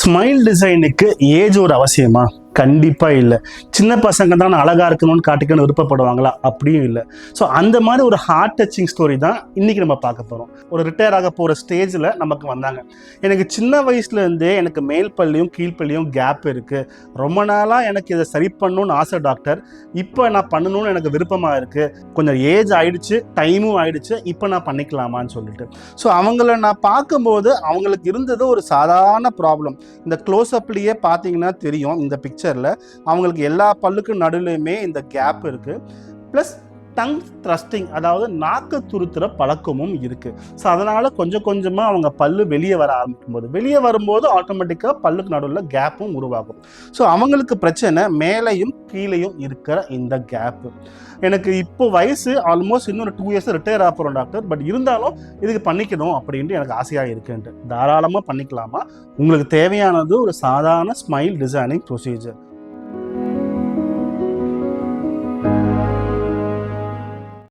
Smile டிசைனுக்கு age ஒரு அவசியமா? கண்டிப்பா இல்லை. சின்ன பசங்க தான் அழகா இருக்கணும்னு காட்டிக்கணும்னு விருப்பப்படுவாங்களா? அப்படியும் இல்லை. ஸோ அந்த மாதிரி ஒரு ஹார்ட் டச்சிங் ஸ்டோரி தான் இன்னைக்கு நம்ம பார்க்க போகிறோம். ஒரு ரிட்டையர் ஆக போகிற ஸ்டேஜில் நமக்கு வந்தாங்க. எனக்கு சின்ன வயசுலேருந்தே எனக்கு மேல் பல்லியும் கீழ்ப்பல்லியும் கேப் இருக்குது. ரொம்ப நாளாக எனக்கு இதை சரி பண்ணணும்னு ஆசை டாக்டர். இப்போ நான் பண்ணணும்னு எனக்கு விருப்பமாக இருக்குது. கொஞ்சம் ஏஜ் ஆயிடுச்சு, டைமும் ஆயிடுச்சு, இப்போ நான் பண்ணிக்கலாமான்னு சொல்லிட்டு. ஸோ அவங்கள நான் பார்க்கும்போது அவங்களுக்கு இருந்தது ஒரு சாதாரண ப்ராப்ளம். இந்த க்ளோஸ்அப்லேயே பார்த்தீங்கன்னா தெரியும், இந்த பிக்சரில் அவங்களுக்கு எல்லா பல்லுக்கு நடுவுலையுமே இந்த கேப் இருக்குது. ப்ளஸ் டங் த்ரஸ்டிங், அதாவது நாக்கு துருத்துற பழக்கமும் இருக்குது. ஸோ அதனால் கொஞ்சம் கொஞ்சமாக அவங்க பல்லு வெளியே வர வெளியே வரும்போது ஆட்டோமேட்டிக்காக பல்லுக்கு நடுவில் கேப்பும் உருவாகும். ஸோ அவங்களுக்கு பிரச்சனை மேலேயும் கீழேயும் இருக்கிற இந்த கேப்பு. எனக்கு இப்போ வயசு ஆல்மோஸ்ட் இன்னொரு 2 இயர்ஸ் ரிட்டையர் ஆக போகிறோம் டாக்டர். பட் இருந்தாலும் இதுக்கு பண்ணிக்கணும் அப்படின்ட்டு எனக்கு ஆசையாக இருக்குன்ட்டு. தாராளமாக பண்ணிக்கலாமா? உங்களுக்கு தேவையானது ஒரு சாதாரண ஸ்மைல் டிசைனிங் ப்ரொசீஜர்.